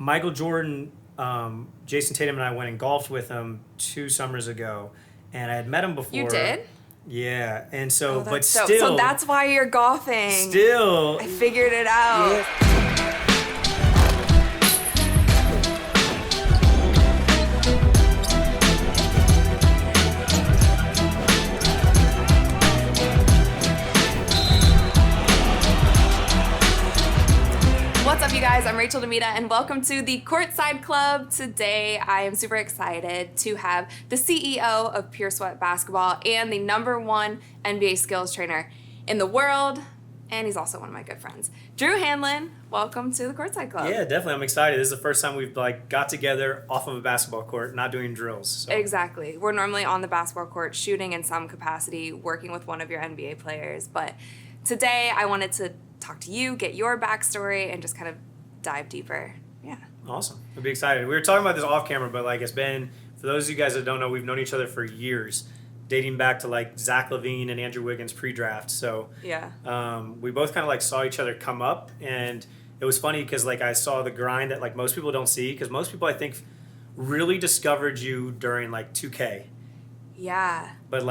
Michael Jordan, Jason Tatum and I went and golfed with him 2 summers ago, and I had met him before. You did? Yeah, and so, but So still. that's why you're golfing. Still. I figured it out. Yeah. What's up, you guys? I'm Rachel DeMita, and welcome to the Courtside Club. Today, I am super excited to have the CEO of Pure Sweat Basketball and the #1 NBA skills trainer in the world, and he's also one of my good friends, Drew Hanlen. Welcome to the Courtside Club. Yeah, definitely. I'm excited. This is the first time we've got together off of a basketball court, not doing drills. So. Exactly. We're normally on the basketball court, shooting in some capacity, working with one of your NBA players, but today I wanted to talk to you, get your backstory, and just kind of dive deeper. Yeah. Awesome. I'd be excited. We were talking about this off camera, but it's been, for those of you guys that don't know, we've known each other for years, dating back to Zach LaVine and Andrew Wiggins pre-draft. So yeah, we both kind of saw each other come up, and it was funny because I saw the grind that most people don't see, because most people I think really discovered you during 2K. Yeah. But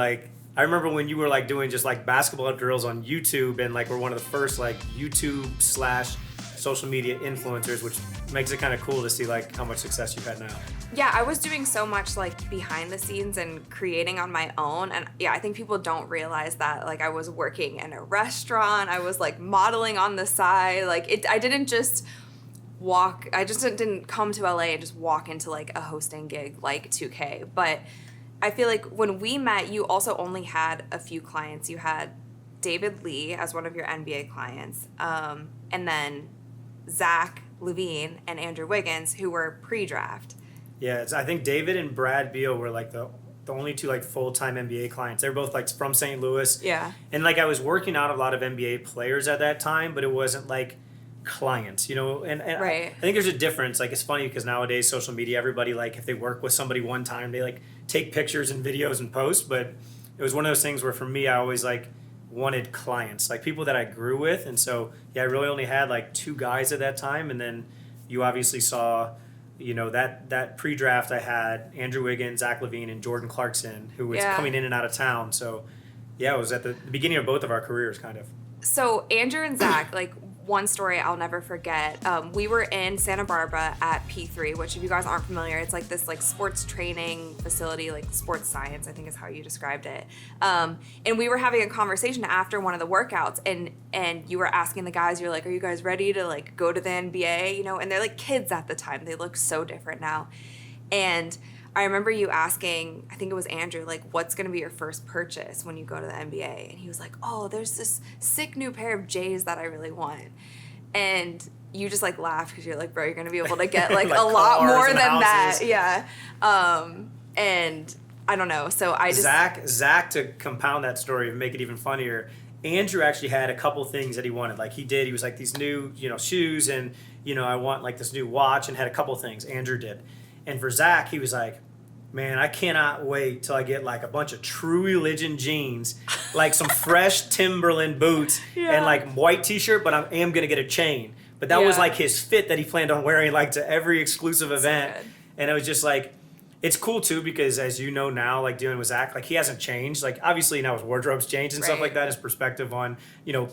I remember when you were doing just basketball drills on YouTube, and were one of the first YouTube/social media influencers, which makes it kind of cool to see how much success you've had now. Yeah, I was doing so much behind the scenes and creating on my own, and yeah, I think people don't realize that I was working in a restaurant, I was modeling on the side, I didn't just didn't come to LA and just walk into a hosting gig like 2K, but I feel when we met, you also only had a few clients. You had David Lee as one of your NBA clients, and then Zach LaVine and Andrew Wiggins, who were pre-draft. Yeah, I think David and Brad Beal were the only two full-time NBA clients. They were both from St. Louis. Yeah. And I was working out a lot of NBA players at that time, but it wasn't clients, and right. I think there's a difference. It's funny because nowadays social media, everybody if they work with somebody one time, they take pictures and videos and post, but it was one of those things where for me, I always wanted clients, people that I grew with. And so yeah, I really only had 2 guys at that time, and then you obviously saw that pre-draft I had Andrew Wiggins, Zach LaVine, and Jordan Clarkson, who was coming in and out of town. So yeah, it was at the beginning of both of our careers kind of. So Andrew and Zach, one story I'll never forget. We were in Santa Barbara at P3, which if you guys aren't familiar, it's this sports training facility, sports science, I think is how you described it. And we were having a conversation after one of the workouts, and you were asking the guys, you're are you guys ready to go to the NBA? And they're kids at the time. They look so different now. And I remember you asking, I think it was Andrew, what's going to be your first purchase when you go to the NBA? And he was oh, there's this sick new pair of J's that I really want. And you just laughed because you're bro, you're going to be able to get a lot more than that. Yeah. And I don't know. So I just... Zach, to compound that story and make it even funnier, Andrew actually had a couple things that he wanted. He was these new, shoes, and, I want this new watch, and had a couple things. Andrew did. And for Zach, he was man, I cannot wait till I get a bunch of True Religion jeans, some fresh Timberland boots, and white t-shirt, but I am going to get a chain. But that was his fit that he planned on wearing to every exclusive event. So and it was just it's cool too, because as you know now, dealing with Zach, he hasn't changed. Obviously now his wardrobe's changed and stuff like that, his perspective on,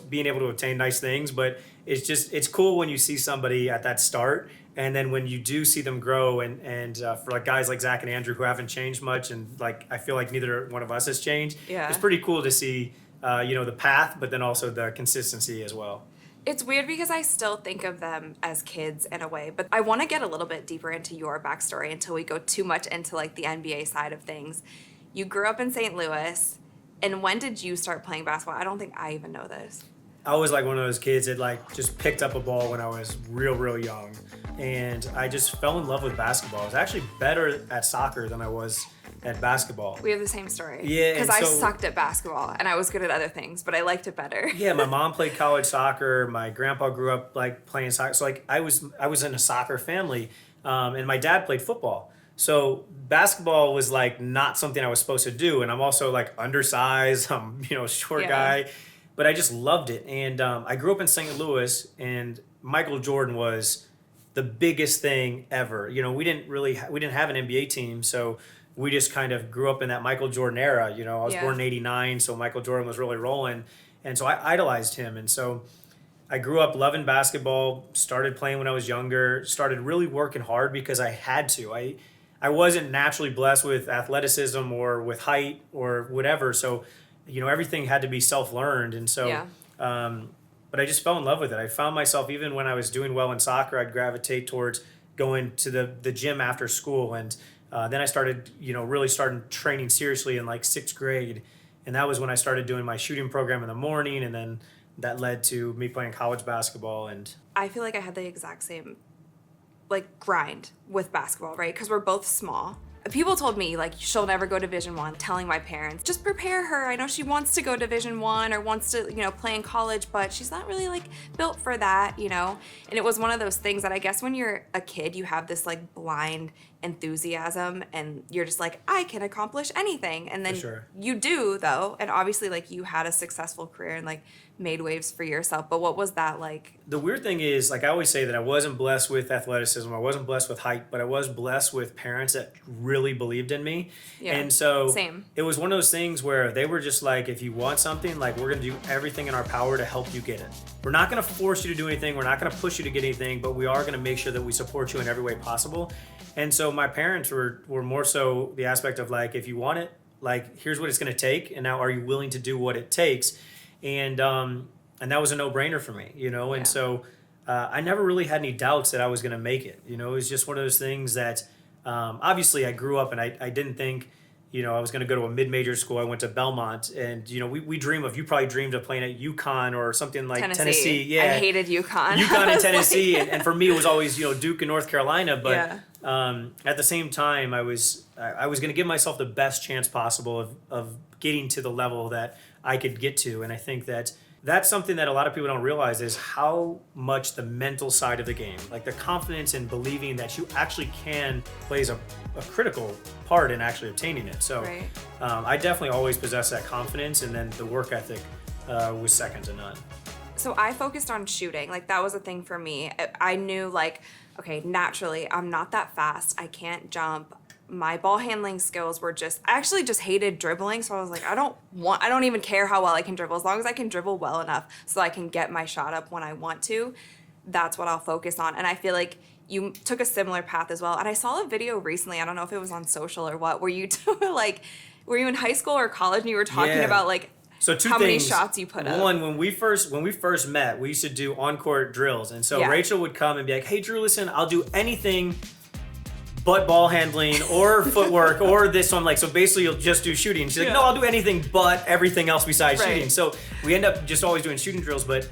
being able to obtain nice things. But it's cool when you see somebody at that start, and then when you do see them grow, and for guys like Zach and Andrew who haven't changed much, and I feel neither one of us has changed. Yeah. It's pretty cool to see, the path, but then also the consistency as well. It's weird because I still think of them as kids in a way, but I want to get a little bit deeper into your backstory until we go too much into the NBA side of things. You grew up in St. Louis, and when did you start playing basketball? I don't think I even know this. I was one of those kids that just picked up a ball when I was real young, and I just fell in love with basketball. I was actually better at soccer than I was at basketball. We have the same story. Yeah. Because I sucked at basketball, and I was good at other things, but I liked it better. Yeah, my mom played college soccer. My grandpa grew up playing soccer. So I was in a soccer family, and my dad played football. So basketball was not something I was supposed to do, and I'm also undersized. I'm a short guy. But I just loved it. And I grew up in St. Louis, and Michael Jordan was the biggest thing ever. You know, we didn't have an NBA team, so we just kind of grew up in that Michael Jordan era. You know, I was born in '89, so Michael Jordan was really rolling, and so I idolized him, and so I grew up loving basketball. Started playing when I was younger. Started really working hard because I had to. I wasn't naturally blessed with athleticism or with height or whatever, so you know everything had to be self-learned, and so. But I just fell in love with it. I found myself, even when I was doing well in soccer, I'd gravitate towards going to the gym after school. And then I started, really started training seriously in like sixth grade. And that was when I started doing my shooting program in the morning. And then that led to me playing college basketball. And I feel like I had the exact same like grind with basketball, right? Because we're both small. People told me like she'll never go Division I, telling my parents, just prepare her. I know she wants to go Division I or wants to, play in college, but she's not really like built for that, And it was one of those things that I guess when you're a kid, you have this like blind enthusiasm and you're just like, I can accomplish anything. And then you do though. And obviously like you had a successful career and like made waves for yourself. But what was that like? The weird thing is, like I always say that I wasn't blessed with athleticism. I wasn't blessed with height, but I was blessed with parents that really believed in me. Yeah, and so same. It was one of those things where they were just like, if you want something, like we're going to do everything in our power to help you get it. We're not going to force you to do anything. We're not going to push you to get anything, but we are going to make sure that we support you in every way possible. And so my parents were more so the aspect of like, if you want it, like here's what it's going to take. And now are you willing to do what it takes? And that was a no-brainer for me, And so I never really had any doubts that I was going to make it. It was just one of those things that obviously I grew up and I didn't think, I was going to go to a mid-major school. I went to Belmont, and we dream of. You probably dreamed of playing at UConn or something like Tennessee. Yeah, I hated UConn. UConn and Tennessee, and for me it was always Duke and North Carolina. But at the same time, I was going to give myself the best chance possible of getting to the level that I could get to, and I think that's something that a lot of people don't realize is how much the mental side of the game, like the confidence in believing that you actually can, plays a critical part in actually obtaining it. So I definitely always possessed that confidence, and then the work ethic was second to none. So I focused on shooting. Like that was a thing for me. I knew like, okay, naturally I'm not that fast. I can't jump. My ball handling skills were I actually just hated dribbling. So I was like, I don't even care how well I can dribble. As long as I can dribble well enough so I can get my shot up when I want to, that's what I'll focus on. And I feel like you took a similar path as well. And I saw a video recently, I don't know if it was on social or what, where you were you in high school or college and you were talking about like how many shots you put up? One, when we first met, we used to do on-court drills. And so Rachel would come and be like, hey, Drew, listen, I'll do anything but ball handling or footwork or this one. Like, so basically you'll just do shooting. She's like, no, I'll do anything but everything else besides shooting. So we end up just always doing shooting drills. But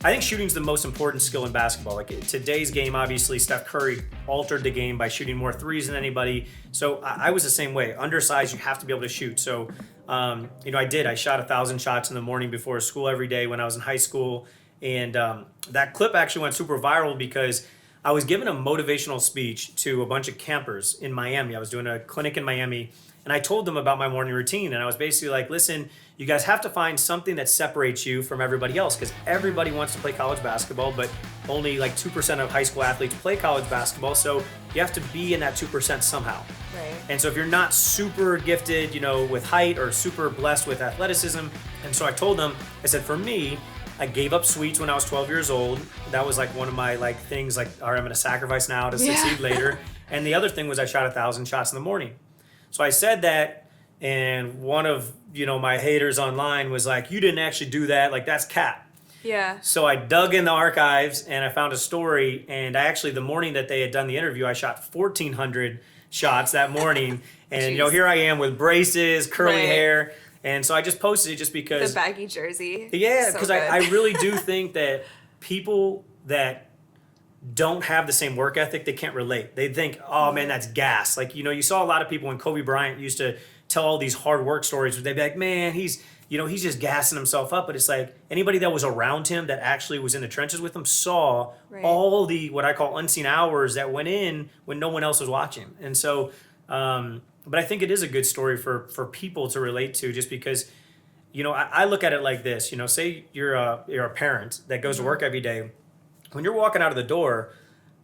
I think shooting's the most important skill in basketball. Like today's game, obviously, Steph Curry altered the game by shooting more threes than anybody. So I was the same way. Undersized, you have to be able to shoot. So, I did. I shot 1,000 shots in the morning before school every day when I was in high school. And that clip actually went super viral because I was giving a motivational speech to a bunch of campers in Miami. I was doing a clinic in Miami, and I told them about my morning routine. And I was basically like, listen, you guys have to find something that separates you from everybody else, because everybody wants to play college basketball, but only like 2% of high school athletes play college basketball. So you have to be in that 2% somehow. Right. And so if you're not super gifted, with height or super blessed with athleticism, and so I told them, I said, for me, I gave up sweets when I was 12 years old. That was like one of my things all right, I'm going to sacrifice now to succeed later. And the other thing was I shot 1,000 shots in the morning. So I said that, and one of, my haters online was like, you didn't actually do that. Like, that's cap. Yeah. So I dug in the archives and I found a story. And I actually, the morning that they had done the interview, I shot 1,400 shots that morning. And, here I am with braces, curly hair. And so I just posted it just because. The baggy jersey. Yeah, because I really do think that people that don't have the same work ethic, they can't relate. They think, oh man, that's gas. Like, you saw a lot of people when Kobe Bryant used to tell all these hard work stories, they'd be like, man, he's just gassing himself up. But it's like anybody that was around him that actually was in the trenches with him saw all the, what I call unseen hours that went in when no one else was watching. And so, but I think it is a good story for people to relate to, just because, I look at it like this. Say you're a parent that goes to work every day. When you're walking out of the door,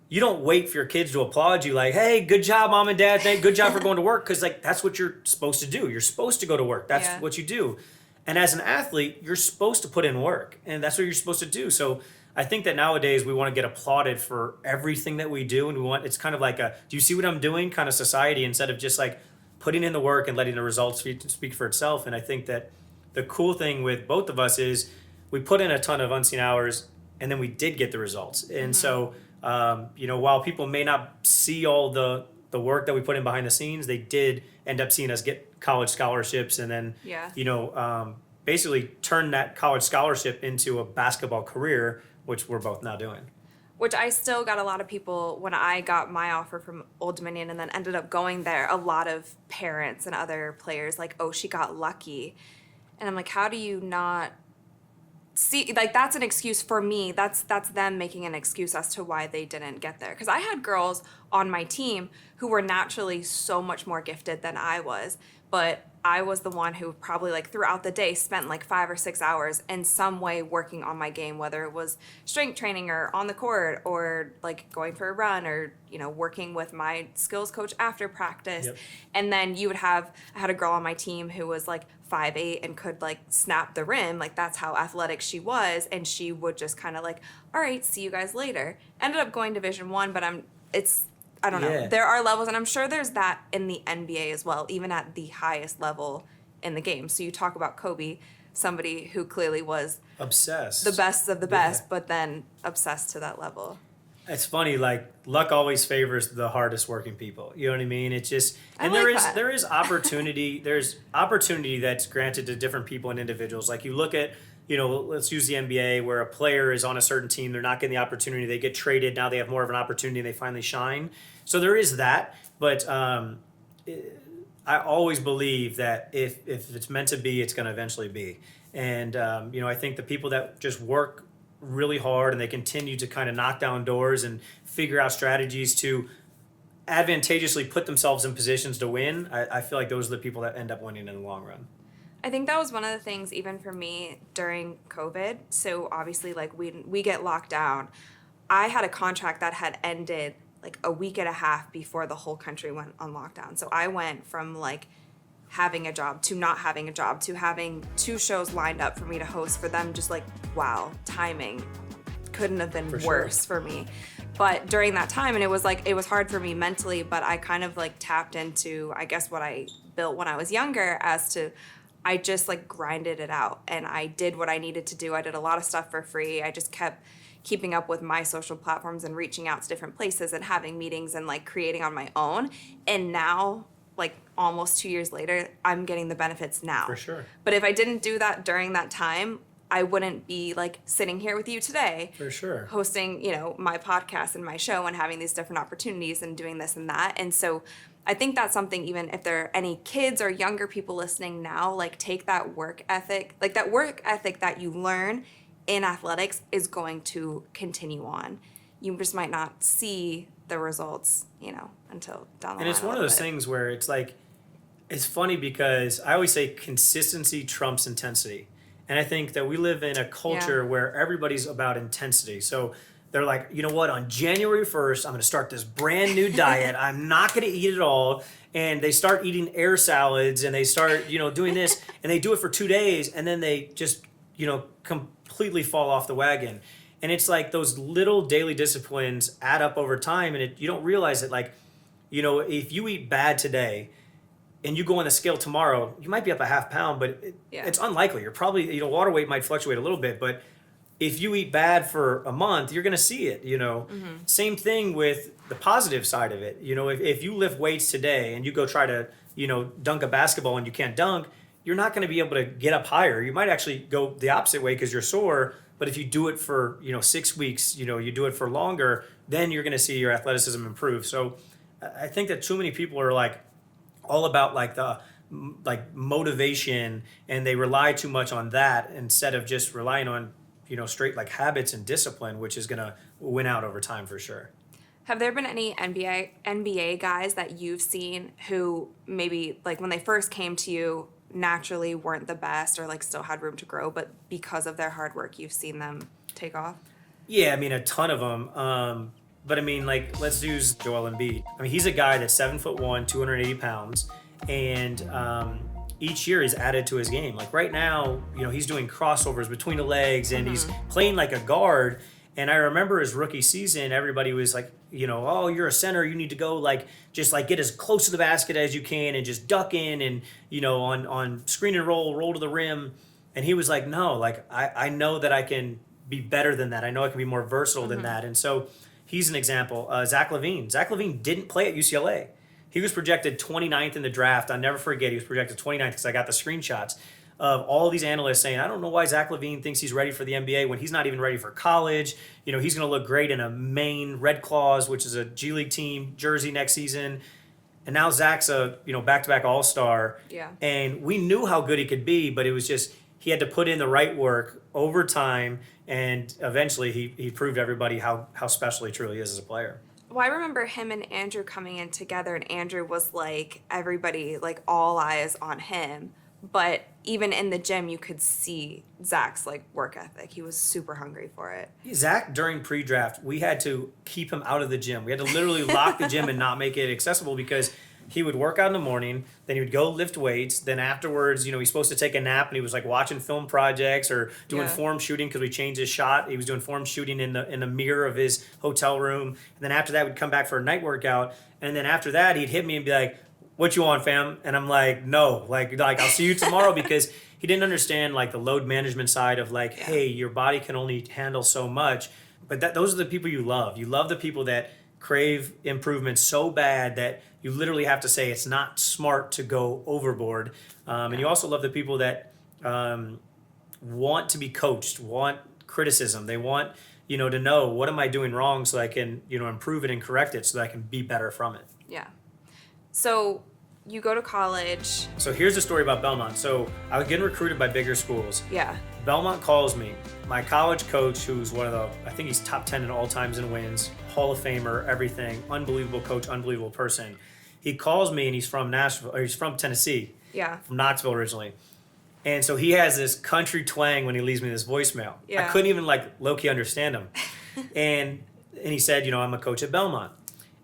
you don't wait for your kids to applaud you like, hey, good job, mom and dad. Good job for going to work. Because like that's what you're supposed to do. You're supposed to go to work. That's what you do. And as an athlete, you're supposed to put in work. And that's what you're supposed to do. So I think that nowadays we want to get applauded for everything that we do. And it's kind of like do you see what I'm doing kind of society instead of just like putting in the work and letting the results speak for itself. And I think that the cool thing with both of us is we put in a ton of unseen hours and then we did get the results. And so, while people may not see all the work that we put in behind the scenes, they did end up seeing us get college scholarships and then, basically turn that college scholarship into a basketball career, which we're both now doing. Which I still got a lot of people, when I got my offer from Old Dominion and then ended up going there, a lot of parents and other players like, oh, she got lucky. And I'm like, how do you not see, like, that's an excuse for me. That's them making an excuse as to why they didn't get there. Because I had girls on my team who were naturally so much more gifted than I was, but I was the one who probably like throughout the day spent like 5 or 6 hours in some way working on my game, whether it was strength training or on the court or like going for a run or, working with my skills coach after practice. Yep. And then I had a girl on my team who was like 5'8" and could like snap the rim. Like that's how athletic she was. And she would just kind of like, all right, see you guys later. Ended up going Division I, but I don't know. There are levels, and I'm sure there's that in the NBA as well, even at the highest level in the game. So you talk about Kobe, somebody who clearly was obsessed, the best of the best, but then obsessed to that level. It's funny, like luck always favors the hardest working people. You know what I mean? It's just, and there is opportunity. There's opportunity that's granted to different people and individuals. Like you look at, let's use the NBA where a player is on a certain team. They're not getting the opportunity. They get traded. Now they have more of an opportunity. They finally shine. So there is that. But I always believe that if it's meant to be, it's going to eventually be. And, I think the people that just work really hard and they continue to kind of knock down doors and figure out strategies to advantageously put themselves in positions to win, I feel like those are the people that end up winning in the long run. I think that was one of the things even for me during COVID. So obviously like we get locked down. I had a contract that had ended like a week and a half before the whole country went on lockdown. So I went from like having a job to not having a job to having 2 shows lined up for me to host for them. Just like, wow, timing couldn't have been worse for me. But during that time, and it was hard for me mentally, but I kind of like tapped into, I guess, what I built when I was younger as to, I just like grinded it out and I did what I needed to do. I did a lot of stuff for free. I just kept keeping up with my social platforms and reaching out to different places and having meetings and like creating on my own. And now, like almost 2 years later, I'm getting the benefits now. For sure. But if I didn't do that during that time, I wouldn't be like sitting here with you today. For sure. Hosting, my podcast and my show and having these different opportunities and doing this and that. And so I think that's something, even if there are any kids or younger people listening now, like take that work ethic, like that work ethic that you learn in athletics is going to continue on. You just might not see the results, until down the line. And it's one of those things where it's like, it's funny because I always say consistency trumps intensity. And I think that we live in a culture where everybody's about intensity. So they're like, you know what, on January 1st, I'm going to start this brand new diet. I'm not going to eat it all. And they start eating air salads and they start, doing this and they do it for 2 days and then they just, completely fall off the wagon. And it's like those little daily disciplines add up over time and you don't realize that, like, if you eat bad today and you go on the scale tomorrow, you might be up a half pound, but it's unlikely. You're probably, water weight might fluctuate a little bit, but if you eat bad for a month, you're going to see it, Same thing with the positive side of it. If you lift weights today and you go try to, dunk a basketball and you can't dunk, you're not going to be able to get up higher. You might actually go the opposite way because you're sore. But if you do it for, 6 weeks, you do it for longer, then you're going to see your athleticism improve. So I think that too many people are like all about like the motivation and they rely too much on that instead of just relying on, straight like habits and discipline, which is going to win out over time for sure. Have there been any NBA guys that you've seen who maybe like when they first came to you naturally weren't the best or like still had room to grow, but because of their hard work, you've seen them take off? Yeah, I mean, a ton of them. But I mean, like, let's use Joel Embiid. I mean, he's a guy that's 7'1", 280 pounds, and each year he's added to his game. Like right now, he's doing crossovers between the legs, and he's playing like a guard. And I remember his rookie season, everybody was like, oh, you're a center, you need to go just get as close to the basket as you can and just duck in and, on screen and roll to the rim. And he was like, no, I know that I can be better than that. I know I can be more versatile than that. And so he's an example. Zach LaVine. Zach LaVine didn't play at UCLA. He was projected 29th in the draft. I'll never forget, he was projected 29th because I got the screenshots of all these analysts saying, I don't know why Zach LaVine thinks he's ready for the NBA when he's not even ready for college. He's going to look great in a Maine Red Claws, which is a G League team, jersey next season. And now Zach's a, back-to-back All-Star. Yeah. And we knew how good he could be, but it was just, he had to put in the right work over time, and eventually he proved everybody how special he truly is as a player. Well, I remember him and Andrew coming in together, and Andrew was like, everybody, like, all eyes on him. But even in the gym, you could see Zach's work ethic. He was super hungry for it. Zach, during pre-draft, we had to keep him out of the gym. We had to literally lock the gym and not make it accessible because he would work out in the morning, then he would go lift weights. Then afterwards, he's supposed to take a nap, and he was watching film projects or doing form shooting because we changed his shot. He was doing form shooting in the mirror of his hotel room. And then after that, we'd come back for a night workout. And then after that, he'd hit me and be like, what you on, fam? And I'm like, no, I'll see you tomorrow, because he didn't understand the load management side of hey, your body can only handle so much. But those are the people you love. You love the people that crave improvement so bad that you literally have to say it's not smart to go overboard. And you also love the people that want to be coached, want criticism. They want to know, what am I doing wrong so I can improve it and correct it so that I can be better from it. Yeah. So you go to college. So here's the story about Belmont. So I was getting recruited by bigger schools. Yeah. Belmont calls me. My college coach, who's one of I think he's top 10 in all times in wins, Hall of Famer, everything, unbelievable coach, unbelievable person. He calls me, and he's from he's from Tennessee. Yeah. From Knoxville originally. And so he has this country twang when he leaves me this voicemail. Yeah. I couldn't even low-key understand him. and he said, I'm a coach at Belmont.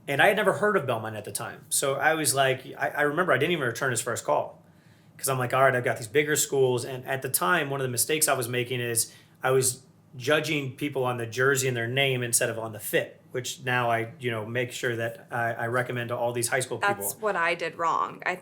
And I had never heard of Belmont at the time. So I was I remember I didn't even return his first call. Because I'm all right, I've got these bigger schools. And at the time, one of the mistakes I was making is I was judging people on the jersey and their name instead of on the fit, which now I, make sure that I recommend to all these high school people. That's what I did wrong. I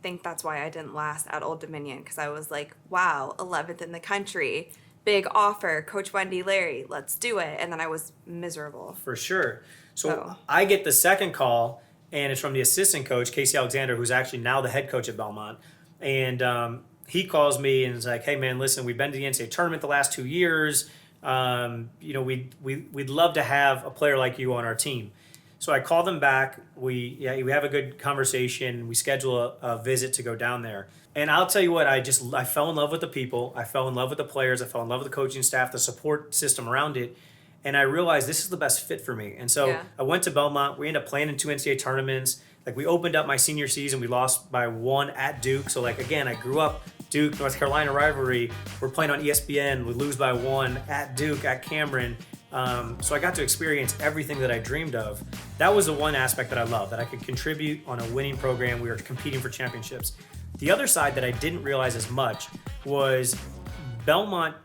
think that's why I didn't last at Old Dominion, because I was like, wow, 11th in the country, big offer, Coach Wendy Larry, let's do it. And then I was miserable. For sure. So I get the second call, and it's from the assistant coach, Casey Alexander, who's actually now the head coach at Belmont. And he calls me and is like, hey, man, listen, we've been to the NCAA tournament the last 2 years. We'd love to have a player like you on our team. So I call them back. We have a good conversation. We schedule a visit to go down there. And I'll tell you what, I fell in love with the people. I fell in love with the players. I fell in love with the coaching staff, the support system around it. And I realized this is the best fit for me. And so I went to Belmont. We ended up playing in 2 NCAA tournaments. We opened up my senior season. We lost by 1 at Duke. So again, I grew up Duke, North Carolina rivalry. We're playing on ESPN. We lose by 1 at Duke, at Cameron. So I got to experience everything that I dreamed of. That was the one aspect that I loved, that I could contribute on a winning program. We were competing for championships. The other side that I didn't realize as much was Belmont,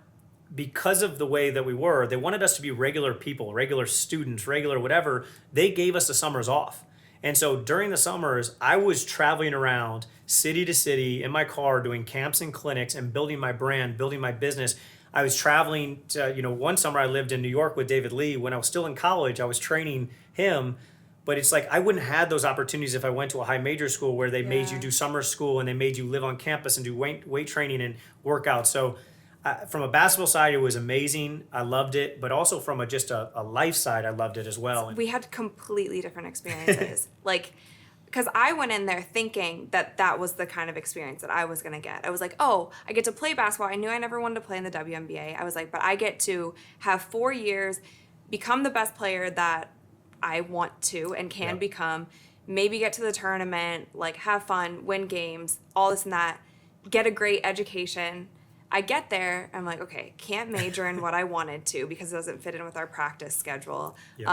because of the way that we were, they wanted us to be regular people, regular students, regular whatever. They gave us the summers off. And so during the summers, I was traveling around city to city in my car doing camps and clinics and building my brand, building my business. I was traveling to, one summer I lived in New York with David Lee. When I was still in college, I was training him. But it's I wouldn't have had those opportunities if I went to a high major school where they made you do summer school and they made you live on campus and do weight training and workouts. So from a basketball side, it was amazing. I loved it. But also from a life side, I loved it as well. We had completely different experiences. Because I went in there thinking that was the kind of experience that I was going to get. I was like, oh, I get to play basketball. I knew I never wanted to play in the WNBA. I was like, but I get to have 4 years, become the best player that I want to and can become, maybe get to the tournament, have fun, win games, all this and that, get a great education. I get there, I'm like, okay, can't major in what I wanted to because it doesn't fit in with our practice schedule. Yep.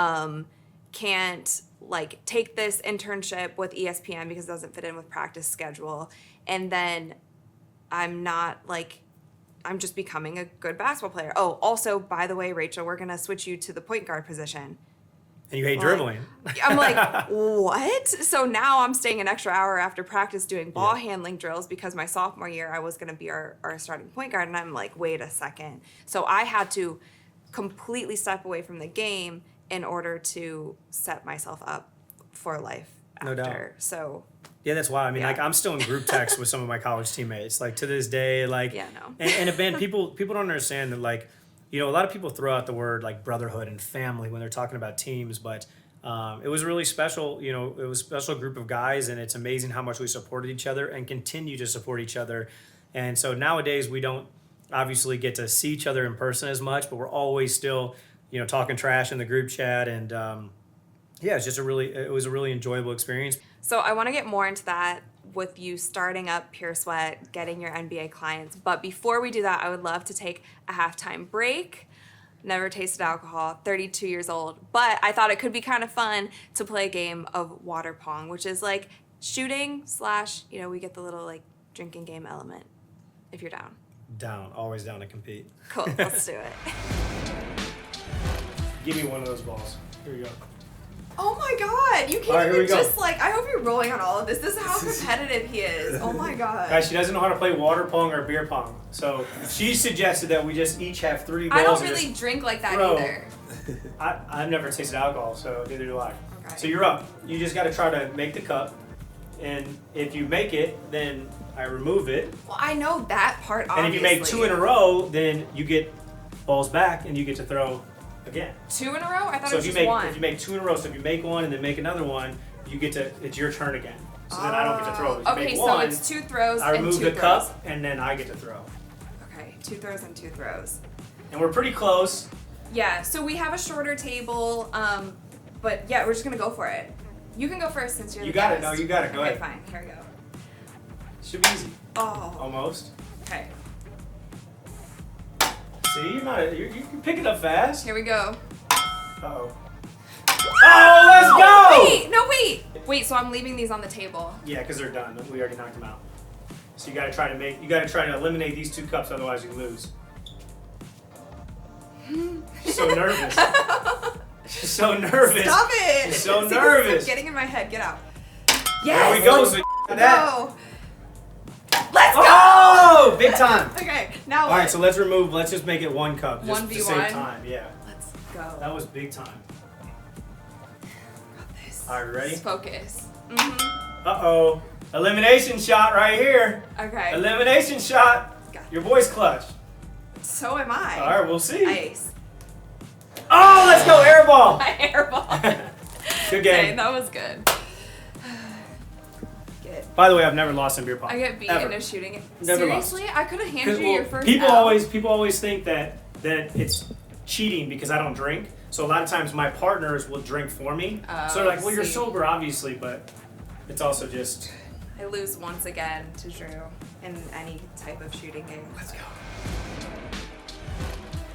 can't like take this internship with ESPN because it doesn't fit in with practice schedule, and then I'm just becoming a good basketball player. Oh, also, by the way, Rachel, we're gonna switch you to the point guard position. And you hate dribbling. I'm like, what? So now I'm staying an extra hour after practice doing ball handling drills because my sophomore year I was going to be our starting point guard. And I'm like, wait a second. So I had to completely step away from the game in order to set myself up for life after. No doubt. So yeah, that's why. I mean, like, I'm still in group text with some of my college teammates. Like, to this day, like, Yeah, no. and again, people don't understand that, like, you know, a lot of people throw out the word like brotherhood and family when they're talking about teams, but it was really special. You know, it was a special group of guys, and it's amazing how much we supported each other and continue to support each other. And so nowadays we don't obviously get to see each other in person as much, but we're always still, you know, talking trash in the group chat. And yeah, it was a really enjoyable experience. So I want to get more into that with you starting up Pure Sweat, getting your NBA clients. But before we do that, I would love to take a halftime break. Never tasted alcohol, 32 years old. But I thought it could be kind of fun to play a game of water pong, which is like shooting / you know, we get the little like drinking game element, if you're down. Down, always down to compete. Cool, let's do it. Give me one of those balls. Here you go. Oh my God, you All can't right, here even we go. just like, I hope you're rolling on all of this. This is how competitive he is. Oh my God. Guys, she doesn't know how to play water pong or beer pong. So she suggested that we just each have 3 balls. I don't and really just drink like that throw. either. I've never tasted alcohol, so neither do I. Okay. So you're up. You just got to try to make the cup. And if you make it, then I remove it. Well, I know that part, obviously. And if you make 2 in a row, then you get balls back and you get to throw again. 2 in a row? I thought So it was if just one. you make 2 in a row, so if you make one and then make another one, you get to, it's your turn again. So then I don't get to throw. If you Okay, make so one, it's 2 throws I and 2 remove throws. the cup and then I get to throw. Okay, 2 throws and 2 throws. And we're pretty close. Yeah, so we have a shorter table, but yeah, we're just gonna go for it. You can go first since you're You the got it. guest. No, you got it. Go Okay, ahead. fine. Here we go. Should be easy. Oh. Almost. Okay. See, you can pick it up fast. Here we go. Uh-oh. Oh, let's go! Wait, no, wait. Wait, so I'm leaving these on the table. Yeah, because they're done. We already knocked them out. So you gotta try to eliminate these 2 cups, otherwise you lose. She's so nervous. She's so nervous. Stop it! She's so See, nervous. It's getting in my head. Get out. Yes! There we go. So that. Go. Let's go! Oh, big time. Okay, now All what? right, so let's just make it 1 cup, just to 1v1? save time. Yeah, Let's go. that was big time. Got this. All right, ready? Let's focus. Mm-hmm. Uh-oh. Elimination shot right here. Okay. Elimination shot. Got Your boy's clutch. So am I. All right, we'll see. Ice. Oh, let's go, air ball. My airball. Good game. Okay, that was good. By the way, I've never lost in beer pong. I get beaten Ever. into shooting it. Never lost. Seriously? I could have handed you your first people L. always think that it's cheating because I don't drink. So a lot of times my partners will drink for me. So they're like, well, you're see. sober, obviously, but it's also just. I lose once again to Drew in any type of shooting game. Let's go.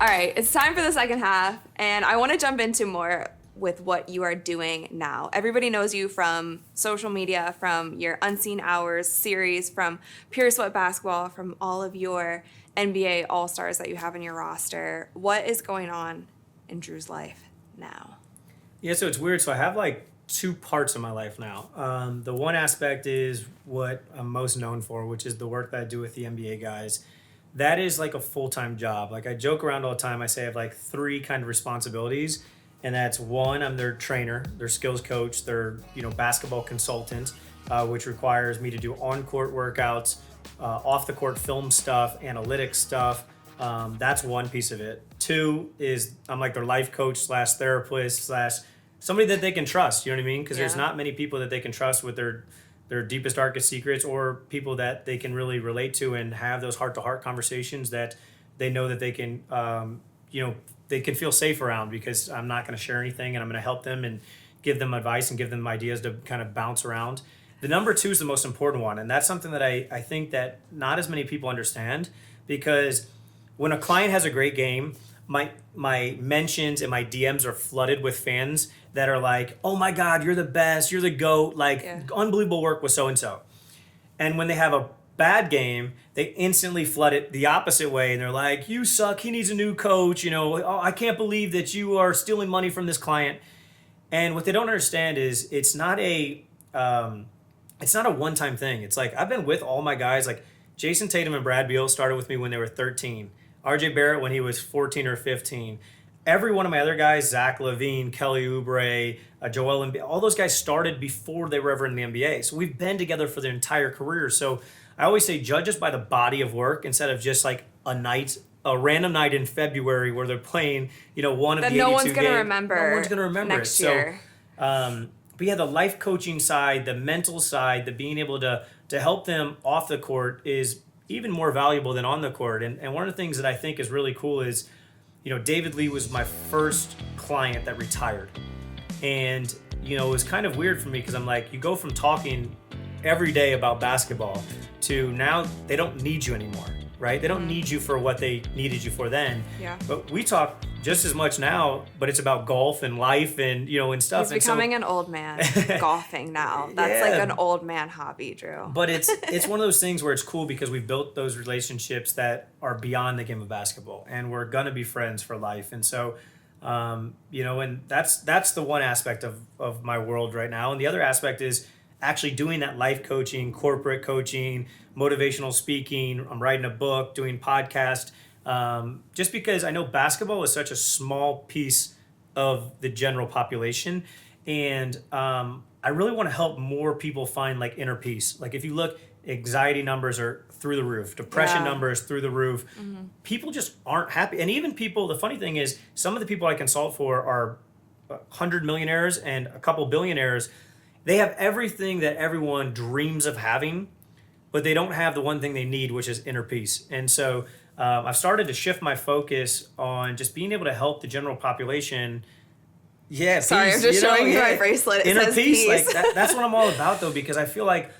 All right, it's time for the second half, and I want to jump into more with what you are doing now. Everybody knows you from social media, from your Unseen Hours series, from Pure Sweat Basketball, from all of your NBA All-Stars that you have in your roster. What is going on in Drew's life now? Yeah, so it's weird. So I have like 2 parts of my life now. The one aspect is what I'm most known for, which is the work that I do with the NBA guys. That is like a full-time job. Like I joke around all the time. I say I have like 3 kind of responsibilities. And that's 1, I'm their trainer, their skills coach, their basketball consultant, which requires me to do on-court workouts, off-the-court film stuff, analytics stuff. That's one piece of it. 2 is I'm like their life coach / therapist / somebody that they can trust. You know what I mean? Because there's not many people that they can trust with their deepest, darkest secrets, or people that they can really relate to and have those heart-to-heart conversations that they know that they can, they can feel safe around, because I'm not going to share anything and I'm going to help them and give them advice and give them ideas to kind of bounce around. The number 2 is the most important one. And that's something that I think that not as many people understand, because when a client has a great game, my mentions and my DMs are flooded with fans that are like, oh my God, you're the best, you're the GOAT, like unbelievable work with so-and-so. And when they have a bad game, they instantly flood it the opposite way. And they're like, you suck, he needs a new coach, oh, I can't believe that you are stealing money from this client. And what they don't understand is it's not a one-time thing. It's like, I've been with all my guys, like Jason Tatum and Brad Beal started with me when they were 13. RJ Barrett when he was 14 or 15. Every one of my other guys, Zach LaVine, Kelly Oubre, Joel Embiid, all those guys started before they were ever in the NBA. So we've been together for their entire career. So I always say judge us by the body of work instead of just like a random night in February where they're playing, one of that the 82 no one's gonna games. remember. No one's gonna remember next it. year. So, but yeah, the life coaching side, the mental side, the being able to help them off the court is even more valuable than on the court. And one of the things that I think is really cool is, David Lee was my first client that retired. And, it was kind of weird for me because I'm like, you go from talking every day about basketball to now they don't need you anymore, right? They don't need you for what they needed you for then. Yeah. But we talk just as much now, but it's about golf and life and, and stuff. He's becoming an old man golfing now. That's like an old man hobby, Drew. But it's one of those things where it's cool because we've built those relationships that are beyond the game of basketball, and we're gonna be friends for life. And so, and that's the one aspect of my world right now. And the other aspect is actually doing that life coaching, corporate coaching, motivational speaking. I'm writing a book, doing podcast. Just because I know basketball is such a small piece of the general population, and I really want to help more people find like inner peace. Like if you look, anxiety numbers are through the roof, depression numbers through the roof. Mm-hmm. People just aren't happy, and even people. The funny thing is, some of the people I consult for are 100 millionaires and a couple billionaires. They have everything that everyone dreams of having, but they don't have the one thing they need, which is inner peace. And so I've started to shift my focus on just being able to help the general population. Yeah, sorry, peace, I'm just showing you my bracelet. It inner says peace. peace. Like that's what I'm all about, though, because I feel like,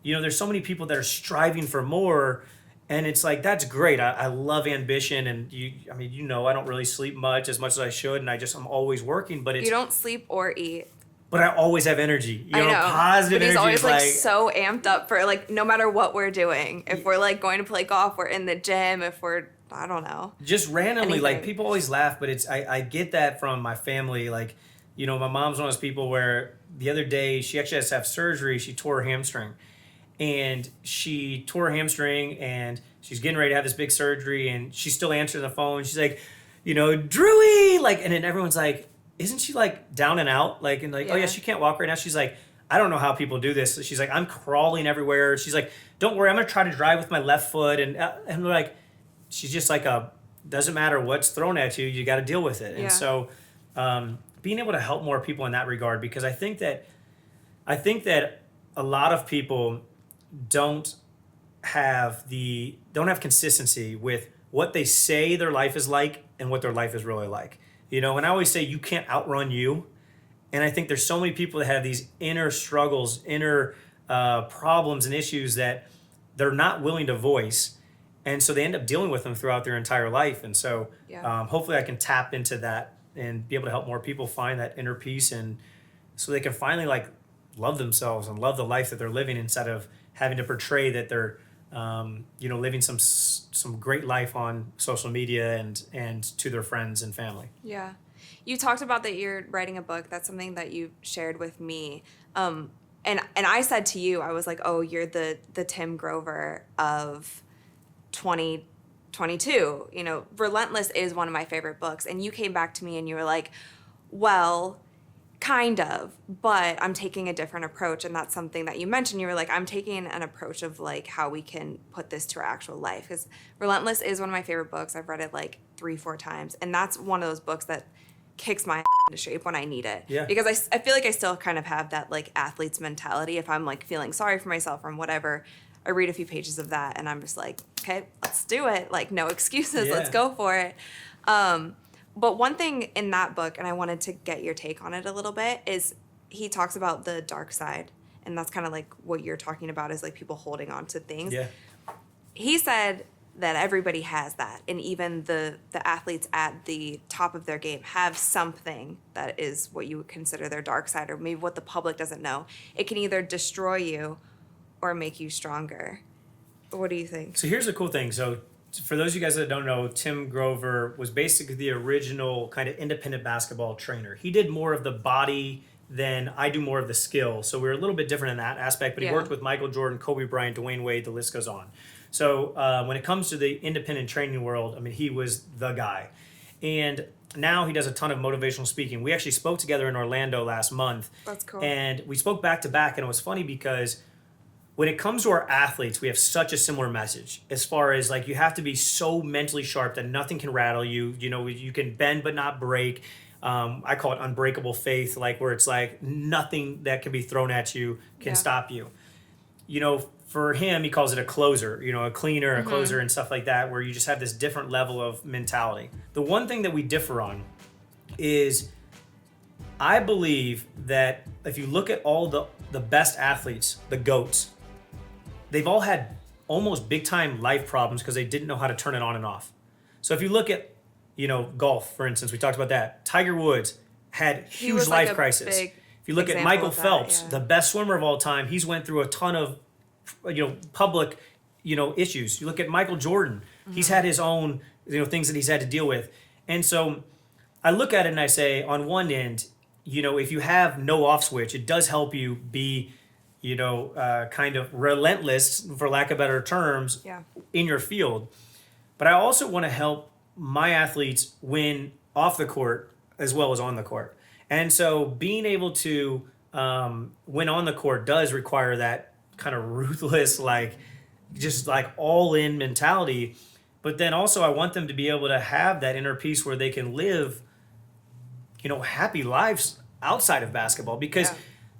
there's so many people that are striving for more, and it's like that's great. I love ambition, and I don't really sleep much as I should, and I'm always working. But you don't sleep or eat. But I always have energy. I know. Positive but he's energy. Always like so amped up for like no matter what we're doing. If we're like going to play golf, we're in the gym. If we're I don't know. Just randomly, anything. Like people always laugh, but I get that from my family. Like, my mom's one of those people where the other day she actually has to have surgery. She tore her hamstring. And she tore her hamstring and she's getting ready to have this big surgery and she's still answering the phone. She's like, Drewy, like, and then everyone's like, isn't she like down and out? Like, and like, oh yeah, she can't walk right now. She's like, I don't know how people do this. She's like, I'm crawling everywhere. She's like, don't worry, I'm gonna try to drive with my left foot. And we're like, she's just like doesn't matter what's thrown at you, you got to deal with it. Yeah. And so, being able to help more people in that regard, because I think that a lot of people don't have consistency with what they say their life is like and what their life is really like. And I always say you can't outrun you. And I think there's so many people that have these inner struggles, inner problems and issues that they're not willing to voice. And so they end up dealing with them throughout their entire life. And so hopefully I can tap into that and be able to help more people find that inner peace, and so they can finally like love themselves and love the life that they're living instead of having to portray that they're living some great life on social media and to their friends and family. Yeah. You talked about that you're writing a book. That's something that you shared with me. And I said to you, I was like, oh, you're the Tim Grover of 2022. Relentless is one of my favorite books. And you came back to me and you were like, well, kind of, but I'm taking a different approach. And that's something that you mentioned. You were like, I'm taking an approach of like how we can put this to our actual life. Because Relentless is one of my favorite books. I've read it like 3-4 times. And that's one of those books that kicks my into shape when I need it. Yeah. Because I feel like I still kind of have that like athlete's mentality. If I'm like feeling sorry for myself or whatever, I read a few pages of that and I'm just like, okay, let's do it. Like no excuses. Yeah. Let's go for it. But one thing in that book, and I wanted to get your take on it a little bit, is he talks about the dark side. And that's kind of like what you're talking about is like people holding on to things. Yeah. He said that everybody has that, and even the athletes at the top of their game have something that is what you would consider their dark side, or maybe what the public doesn't know. It can either destroy you or make you stronger. What do you think? So here's the cool thing. So for those of you guys that don't know, Tim Grover was basically the original kind of independent basketball trainer. He did more of the body than I do more of the skill. So we're a little bit different in that aspect, but he worked with Michael Jordan, Kobe Bryant, Dwayne Wade, the list goes on. So when it comes to the independent training world, I mean, he was the guy. And now he does a ton of motivational speaking. We actually spoke together in Orlando last month. That's cool. And we spoke back to back, and it was funny because when it comes to our athletes, we have such a similar message as far as like you have to be so mentally sharp that nothing can rattle you. You know, you can bend but not break. I call it unbreakable faith, like where it's like nothing that can be thrown at you can stop you. You know, for him, he calls it a closer, you know, a cleaner, a closer and stuff like that, where you just have this different level of mentality. The one thing that we differ on is I believe that if you look at all the best athletes, the GOATs, they've all had almost big time life problems because they didn't know how to turn it on and off. So if you look at, you know, golf, for instance, we talked about that. Tiger Woods had huge life crisis. If you look at Michael Phelps, the best swimmer of all time, he's went through a ton of, you know, public, you know, issues. You look at Michael Jordan, he's had his own, you know, things that he's had to deal with. And so I look at it and I say, on one end, you know, if you have no off switch, it does help you be, you know, kind of relentless, for lack of better terms, in your field. But I also want to help my athletes win off the court as well as on the court. And so being able to win on the court does require that kind of ruthless, like just like all in mentality. But then also I want them to be able to have that inner peace where they can live, you know, happy lives outside of basketball, because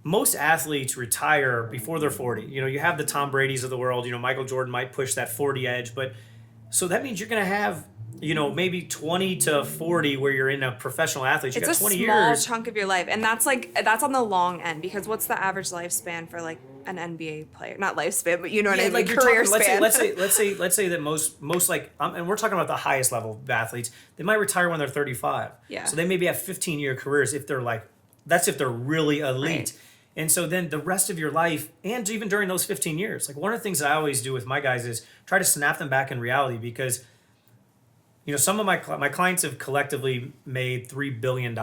most athletes retire before they're 40. You know, you have the Tom Brady's of the world, you know, Michael Jordan might push that 40 edge, but so that means you're going to have, you know, maybe 20 to 40 where you're in a professional athlete. You got 20 years. It's a small chunk of your life. And that's on the long end, because what's the average lifespan for like an NBA player? Not lifespan, but you know what I mean, like career span. Let's say that most like, and we're talking about the highest level of athletes, they might retire when they're 35. Yeah. So they maybe have 15-year careers if they're like, that's if they're really elite. Right. And so then the rest of your life, and even during those 15 years, like one of the things that I always do with my guys is try to snap them back in reality, because you know, some of my clients have collectively made $3 billion.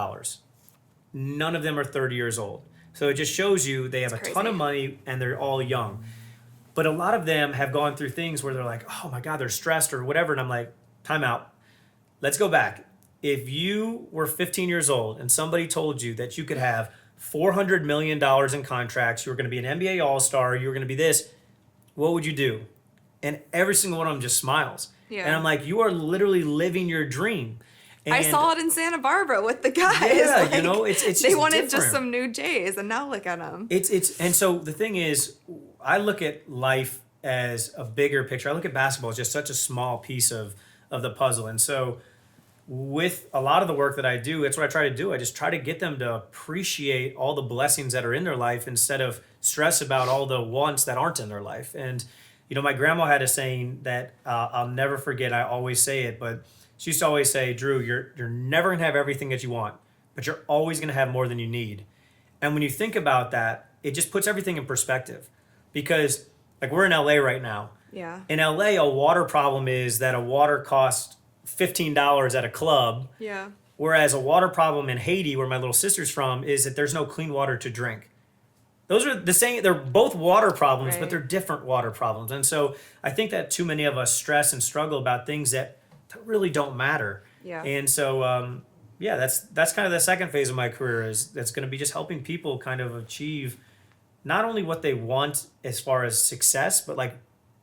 None of them are 30 years old. So it just shows you they have a ton of money and they're all young. But a lot of them have gone through things where they're like, oh my God, they're stressed or whatever. And I'm like, time out. Let's go back. If you were 15 years old and somebody told you that you could have $400 million in contracts, you were going to be an NBA All-Star, you were going to be this, what would you do? And every single one of them just smiles. Yeah. And I'm like, you are literally living your dream. And I saw it in Santa Barbara with the guys. Yeah, like, you know, it's they wanted different. just some new J's, and now look at them. And so the thing is, I look at life as a bigger picture. I look at basketball as just such a small piece of the puzzle. And so with a lot of the work that I do, that's what I try to do. I just try to get them to appreciate all the blessings that are in their life instead of stress about all the wants that aren't in their life. And you know, my grandma had a saying that I'll never forget. I always say it, but she used to always say, Drew, you're never going to have everything that you want, but you're always going to have more than you need. And when you think about that, it just puts everything in perspective. Because, like, we're in LA right now. Yeah. In LA, a water problem is that a water costs $15 at a club. Yeah. Whereas a water problem in Haiti, where my little sister's from, is that there's no clean water to drink. Those are the same, they're both water problems, but they're different water problems. And so I think that too many of us stress and struggle about things that really don't matter. Yeah. And so, that's kind of the second phase of my career, is that's going to be just helping people kind of achieve not only what they want as far as success, but like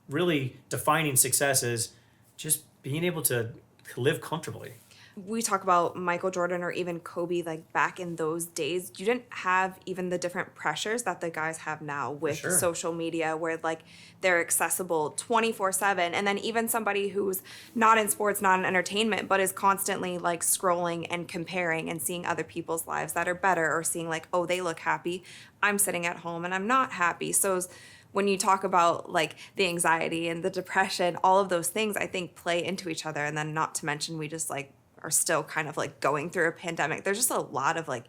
really defining success as just being able to live comfortably. We talk about Michael Jordan or even Kobe, like back in those days, you didn't have even the different pressures that the guys have now with sure. social media, where like they're accessible 24/7. And then even somebody who's not in sports, not in entertainment, but is constantly like scrolling and comparing and seeing other people's lives that are better, or seeing like, oh, they look happy, I'm sitting at home and I'm not happy. So when you talk about like the anxiety and the depression, all of those things I think play into each other. And then not to mention, we just like are still kind of like going through a pandemic. There's just a lot of like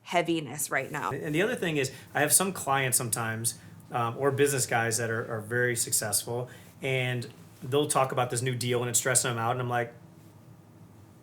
heaviness right now. And the other thing is, I have some clients sometimes, or business guys that are very successful, and they'll talk about this new deal and it's stressing them out, and I'm like,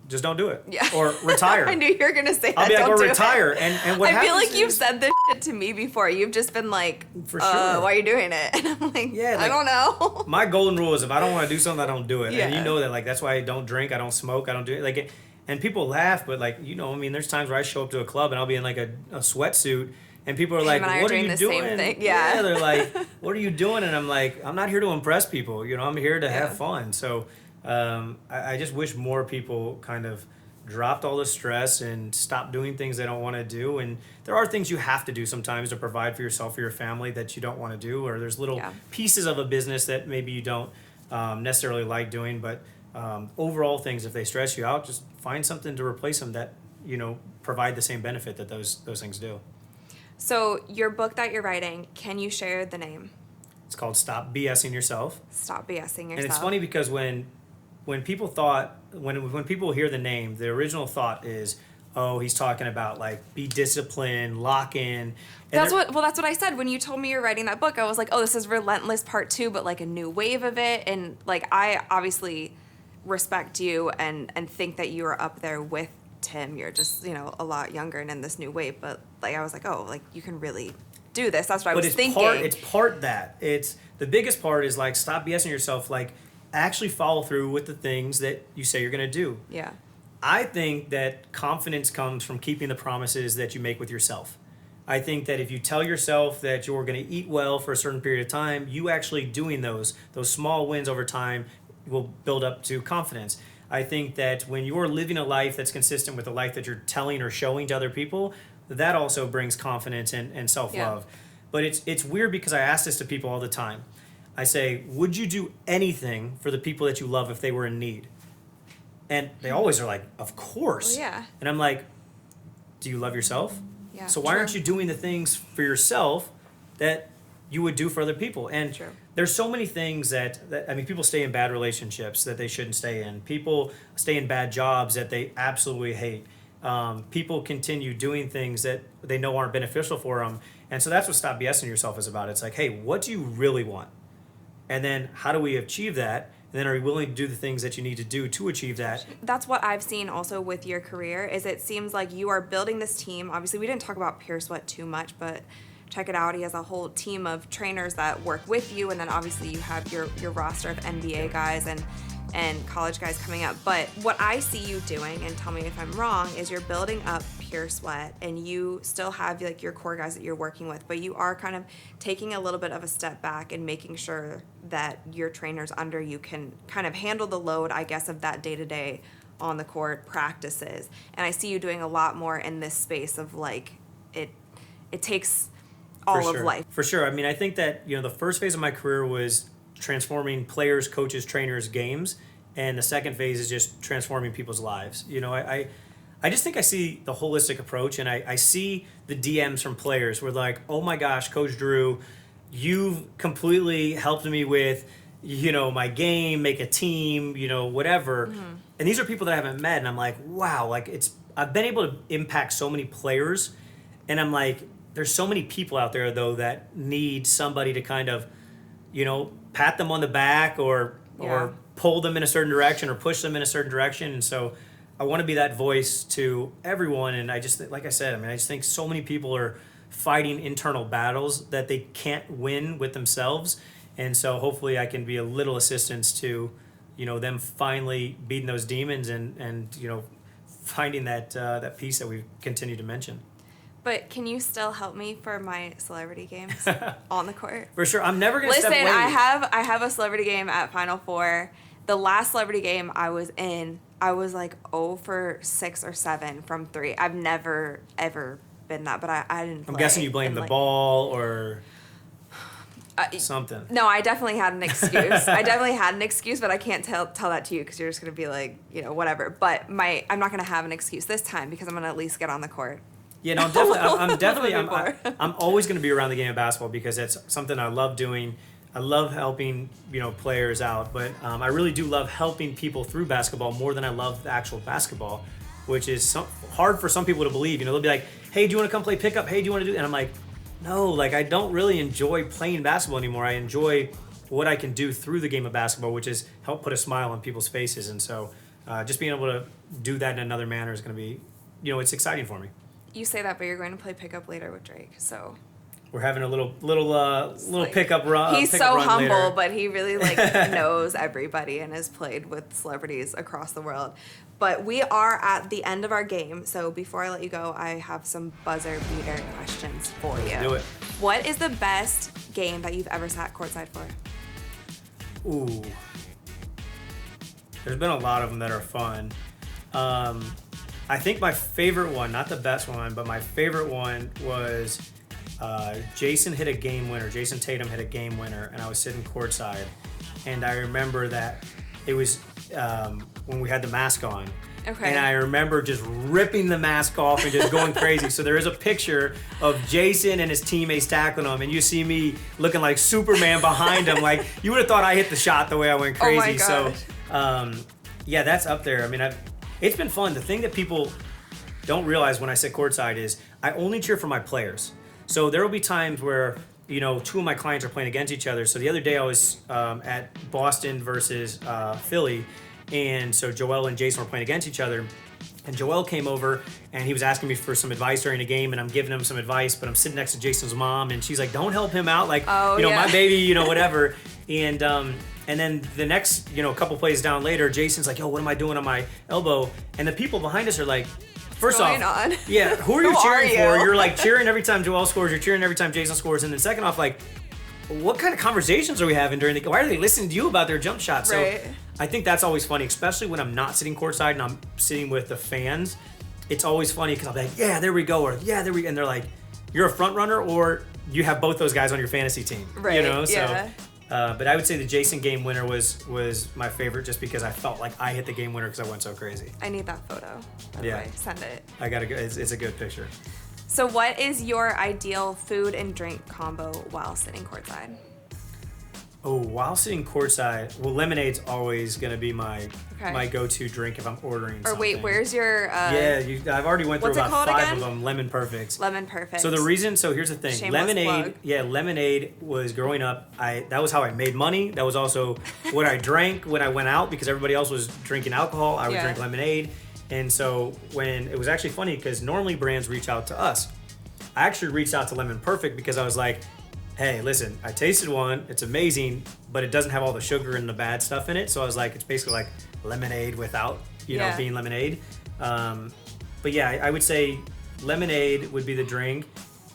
just don't do it. Yeah. Or retire. I knew you were going to say that. I'll be like, don't or do retire. It. And what I happens feel like is, you've said this shit to me before. You've just been like, For sure. why are you doing it? And I'm like, Yeah, I like, don't know. my golden rule is, if I don't want to do something, I don't do it. Yeah. And you know that, like, that's why I don't drink, I don't smoke, I don't do it. Like, and people laugh, but like, you know, I mean, there's times where I show up to a club and I'll be in like a sweatsuit, and people are like, and I what are doing you the doing? same thing. Yeah. They're like, what are you doing? And I'm like, I'm not here to impress people. You know, I'm here to have fun. So I just wish more people kind of dropped all the stress and stopped doing things they don't want to do. And there are things you have to do sometimes to provide for yourself or your family that you don't want to do, or there's little pieces of a business that maybe you don't necessarily like doing, but overall things, if they stress you out, just find something to replace them that, you know, provide the same benefit that those things do. So your book that you're writing, can you share the name? It's called Stop BSing Yourself. Stop BSing yourself. And it's funny because when people thought, when people hear the name, the original thought is, oh, he's talking about like be disciplined, lock in. That's what I said when you told me you're writing that book. I was like, oh, this is Relentless Part 2, but like a new wave of it. And like, I obviously respect you and think that you are up there with Tim. You're just, you know, a lot younger and in this new wave. But like, I was like, oh, like you can really do this. That's what I was thinking. It's part that. It's the biggest part is like, stop BSing yourself. Like, actually follow through with the things that you say you're going to do. Yeah. I think that confidence comes from keeping the promises that you make with yourself. I think that if you tell yourself that you're going to eat well for a certain period of time, you actually doing those small wins over time will build up to confidence. I think that when you're living a life that's consistent with the life that you're telling or showing to other people, that also brings confidence and self-love. Yeah. But it's weird because I ask this to people all the time. I say, would you do anything for the people that you love if they were in need? And they always are like, of course. Well, yeah. And I'm like, do you love yourself? Yeah. So why aren't you doing the things for yourself that you would do for other people? And there's so many things that I mean, people stay in bad relationships that they shouldn't stay in. People stay in bad jobs that they absolutely hate. People continue doing things that they know aren't beneficial for them. And so that's what Stop BSing Yourself is about. It's like, hey, what do you really want? And then how do we achieve that? And then are you willing to do the things that you need to do to achieve that? That's what I've seen also with your career, is it seems like you are building this team. Obviously, we didn't talk about Pure Sweat too much, but check it out. He has a whole team of trainers that work with you. And then obviously you have your roster of NBA guys and college guys coming up. But what I see you doing, and tell me if I'm wrong, is you're building up Pure Sweat, and you still have like your core guys that you're working with, but you are kind of taking a little bit of a step back and making sure that your trainers under you can kind of handle the load, I guess, of that day-to-day on the court practices. And I see you doing a lot more in this space of like, it takes all of life. For sure. I mean, I think that, you know, the first phase of my career was transforming players, coaches, trainers, games, and the second phase is just transforming people's lives. You know, I just think I see the holistic approach, and I see the DMs from players where like, oh my gosh, Coach Drew, you've completely helped me with, you know, my game, make a team, you know, whatever. Mm-hmm. And these are people that I haven't met, and I'm like, wow, like I've been able to impact so many players, and I'm like, there's so many people out there though that need somebody to kind of, you know, pat them on the back or pull them in a certain direction or push them in a certain direction. And so I want to be that voice to everyone. And I just, like I said, I mean, I just think so many people are fighting internal battles that they can't win with themselves. And so hopefully I can be a little assistance to, you know, them finally beating those demons and you know, finding that peace that we continue to mention. But can you still help me for my celebrity games on the court? For sure. I'm never going to step away. Listen, I have a celebrity game at Final Four The last celebrity game I was in, I was like 0 for 6 or 7 from 3. I've never, ever been that, but I didn't play. I'm guessing you blame the ball or something. No, I definitely had an excuse. But I can't tell that to you because you're just going to be like, whatever. But I'm not going to have an excuse this time because I'm going to at least get on the court. Yeah, no, I'm always going to be around the game of basketball because it's something I love doing. I love helping, players out, but I really do love helping people through basketball more than I love the actual basketball, which is hard for some people to believe. They'll be like, hey, do you want to come play pickup? Hey, do you want to do? And I'm like, no, I don't really enjoy playing basketball anymore. I enjoy what I can do through the game of basketball, which is help put a smile on people's faces. And so just being able to do that in another manner is going to be, it's exciting for me. You say that, but you're going to play pickup later with Drake, so... We're having a little pickup run. He's pickup so run humble, later. but he really knows everybody and has played with celebrities across the world. But we are at the end of our game, so before I let you go, I have some buzzer beater questions for you. Do it. What is the best game that you've ever sat courtside for? Ooh, there's been a lot of them that are fun. I think my favorite one, not the best one, but my favorite one was. Jason Tatum hit a game winner, and I was sitting courtside, and I remember that it was when we had the mask on. Okay. And I remember just ripping the mask off and just going crazy. So there is a picture of Jason and his teammates tackling him, and you see me looking like Superman behind him. Like, you would have thought I hit the shot the way I went crazy. Oh my gosh. So, yeah, that's up there. I mean, it's been fun. The thing that people don't realize when I sit courtside is I only cheer for my players. So there will be times where, two of my clients are playing against each other. So the other day I was at Boston versus Philly, and so Joel and Jason were playing against each other. And Joel came over, and he was asking me for some advice during the game, and I'm giving him some advice, but I'm sitting next to Jason's mom, and she's like, don't help him out, like, my baby, whatever. And then the next, couple plays down later, Jason's like, yo, what am I doing on my elbow? And the people behind us are like, first off, yeah, who are you cheering for? You're like cheering every time Joel scores, you're cheering every time Jason scores, and then second off, like, what kind of conversations are we having during the? Why are they listening to you about their jump shots? Right. So I think that's always funny, especially when I'm not sitting courtside and I'm sitting with the fans. It's always funny because I'll be like, yeah, there we go, or yeah, there we go, and they're like, you're a front runner, or you have both those guys on your fantasy team, right? So. But I would say the Jason game winner was my favorite just because I felt like I hit the game winner because I went so crazy. I need that photo. By the way. Send it. I gotta go. It's a good picture. So what is your ideal food and drink combo while sitting courtside? Oh, while sitting courtside, well, lemonade's always gonna be my go-to drink if I'm ordering something. Or wait, where's your? I've already went through about 5 of them. Lemon Perfects. Lemon Perfects. So here's the thing. Shameless plug. Lemonade was growing up. That was how I made money. That was also what I drank when I went out because everybody else was drinking alcohol. I would drink lemonade, and so when it was actually funny because normally brands reach out to us. I actually reached out to Lemon Perfect because I was like, hey, listen, I tasted one, it's amazing, but it doesn't have all the sugar and the bad stuff in it. So I was like, it's basically like lemonade without, being lemonade. But yeah, I would say lemonade would be the drink.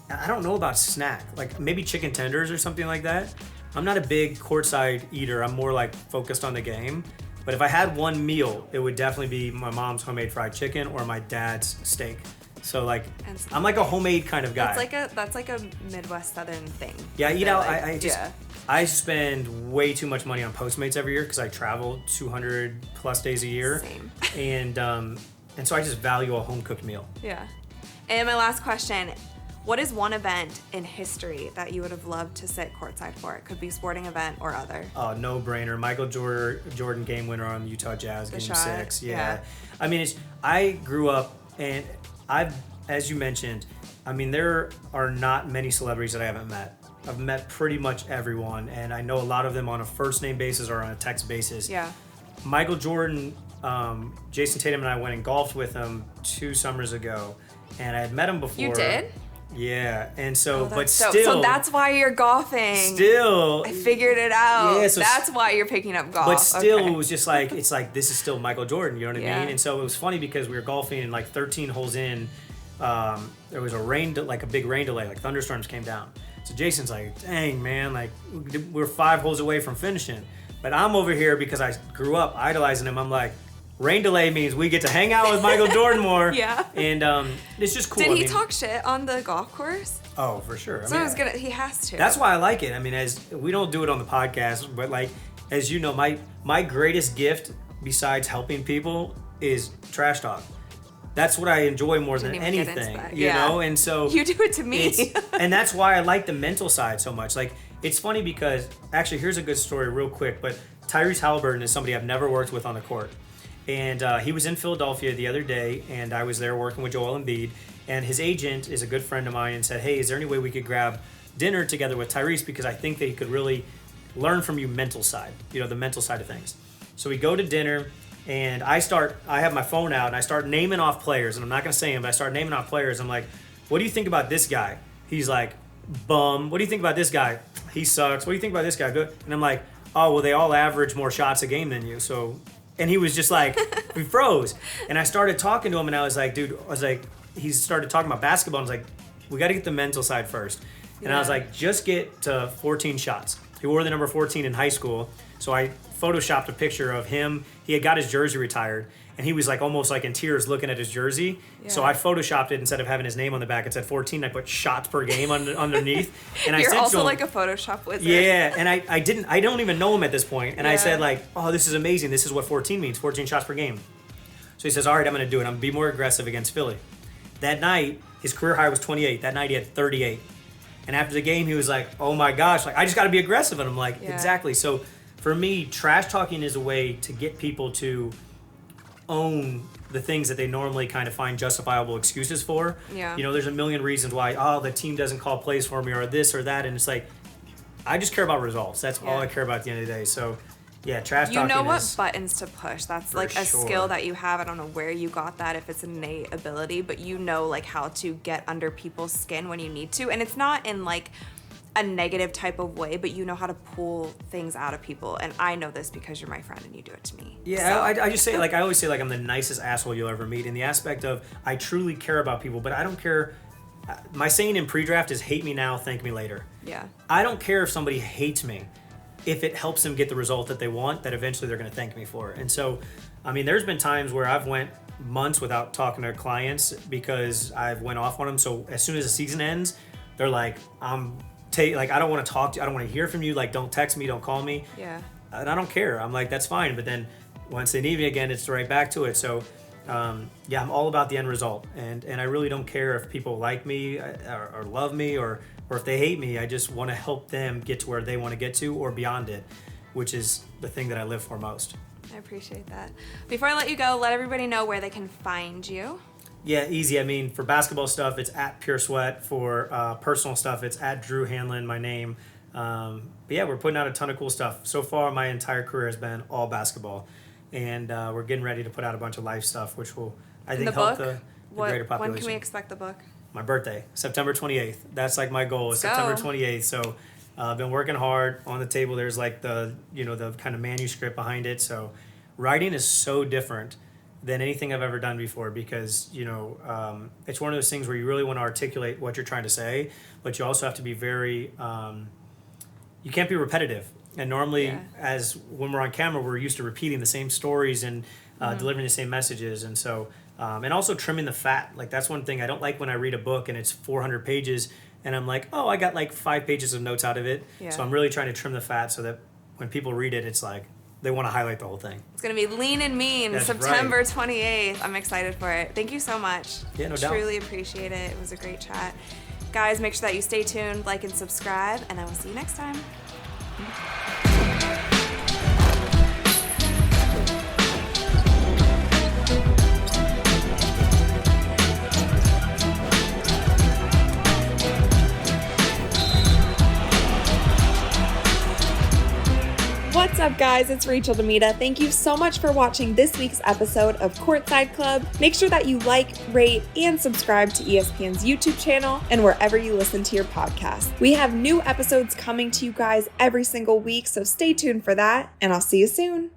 I don't know about snack, like maybe chicken tenders or something like that. I'm not a big courtside eater. I'm more like focused on the game. But if I had one meal, it would definitely be my mom's homemade fried chicken or my dad's steak. So like, I'm like a homemade kind of guy. That's like a Midwest Southern thing. Yeah, I eat out. I spend way too much money on Postmates every year because I travel 200 plus days a year. Same. And so I just value a home cooked meal. Yeah. And my last question, what is one event in history that you would have loved to sit courtside for? It could be a sporting event or other. Oh, no brainer. Michael Jordan game winner on the Utah Jazz, Game 6. Yeah. I mean, I grew up and as you mentioned, I mean, there are not many celebrities that I haven't met. I've met pretty much everyone, and I know a lot of them on a first name basis or on a text basis. Yeah. Michael Jordan, Jason Tatum and I went and golfed with him 2 summers ago, and I had met him before. You did? Yeah, and so, So that's why you're golfing. Still. I figured it out. Yeah, that's why you're picking up golf. But still, It was just like, it's like, this is still Michael Jordan, you know what I mean? And so it was funny because we were golfing and like 13 holes in, there was a big rain delay, like thunderstorms came down. So Jason's like, dang, man, like we're 5 holes away from finishing. But I'm over here because I grew up idolizing him. I'm like, rain delay means we get to hang out with Michael Jordan more. Yeah. And it's just cool. Did he talk shit on the golf course? Oh, for sure. He has to. That's why I like it. I mean, as we don't do it on the podcast, but like, as you know, my greatest gift besides helping people is trash talk. That's what I enjoy more than anything, you know? And so you do it to me. And that's why I like the mental side so much. Like, it's funny because actually, here's a good story real quick, but Tyrese Halliburton is somebody I've never worked with on the court. And he was in Philadelphia the other day, and I was there working with Joel Embiid. And his agent is a good friend of mine and said, hey, is there any way we could grab dinner together with Tyrese? Because I think that he could really learn from you mental side, the mental side of things. So we go to dinner, and I have my phone out, and I start naming off players. And I'm not going to say them, but I start naming off players. I'm like, what do you think about this guy? He's like, bum. What do you think about this guy? He sucks. What do you think about this guy? Good. And I'm like, oh, well, they all average more shots a game than you, so... And he was just like, we froze. And I started talking to him, and I was like, he started talking about basketball, and I was like, we got to get the mental side first. And I was like, just get to 14 shots. He wore the number 14 in high school, so I photoshopped a picture of him. He had got his jersey retired, and he was like almost like in tears looking at his jersey. Yeah. So I photoshopped it instead of having his name on the back. It said 14. I put shots per game underneath. And You're also like a Photoshop wizard. Yeah, and I don't even know him at this point. And I said like, oh, this is amazing. This is what 14 means, 14 shots per game. So he says, all right, I'm going to do it. I'm going to be more aggressive against Philly. That night, his career high was 28. That night he had 38. And after the game, he was like, oh my gosh, like I just got to be aggressive. And I'm like, exactly. So for me, trash talking is a way to get people to own the things that they normally kind of find justifiable excuses for. Yeah. There's a million reasons why, the team doesn't call plays for me or this or that. And it's like, I just care about results. That's all I care about at the end of the day. So, yeah, trash talking. You know what buttons to push. That's like a skill that you have. I don't know where you got that, if it's an innate ability, but you know like how to get under people's skin when you need to. And it's not in like a negative type of way, but you know how to pull things out of people. And I know this because you're my friend and you do it to me. Yeah, so. I just say, like, I always say, like, I'm the nicest asshole you'll ever meet in the aspect of I truly care about people, but I don't care. My saying in pre-draft is hate me now, thank me later. Yeah. I don't care if somebody hates me. If it helps them get the result that they want, that eventually they're going to thank me for. And so, I mean, there's been times where I've went months without talking to clients because I've went off on them. So as soon as the season ends, they're like, I don't want to talk to you. I don't want to hear from you. Like, don't text me. Don't call me. Yeah. And I don't care. I'm like, that's fine. But then once they need me again, it's right back to it. So, I'm all about the end result. And I really don't care if people like me or love me or if they hate me. I just want to help them get to where they want to get to or beyond it, which is the thing that I live for most. I appreciate that. Before I let you go, let everybody know where they can find you. Yeah, easy. I mean, for basketball stuff, it's at Pure Sweat. For personal stuff, it's at Drew Hanlen, my name. But yeah, we're putting out a ton of cool stuff. So far, my entire career has been all basketball. And we're getting ready to put out a bunch of life stuff, which will, I think, help the greater population. When can we expect the book? My birthday, September 28th. That's like my goal, is September 28th. So I've been working hard. On the table, there's like the kind of manuscript behind it. So writing is so different than anything I've ever done before because, it's one of those things where you really want to articulate what you're trying to say, but you also have to be very, you can't be repetitive. And normally, as when we're on camera, we're used to repeating the same stories and delivering the same messages. And so, and also trimming the fat. Like, that's one thing I don't like when I read a book and it's 400 pages and I'm like, oh, I got like 5 pages of notes out of it. Yeah. So I'm really trying to trim the fat so that when people read it, it's like, they want to highlight the whole thing. It's going to be Lean and Mean, that's September 28th. I'm excited for it. Thank you so much. Yeah, no doubt. Truly appreciate it. It was a great chat. Guys, make sure that you stay tuned, like, and subscribe, and I will see you next time. What's up, guys? It's Rachel DeMita. Thank you so much for watching this week's episode of Courtside Club. Make sure that you like, rate, and subscribe to ESPN's YouTube channel and wherever you listen to your podcast. We have new episodes coming to you guys every single week, so stay tuned for that, and I'll see you soon.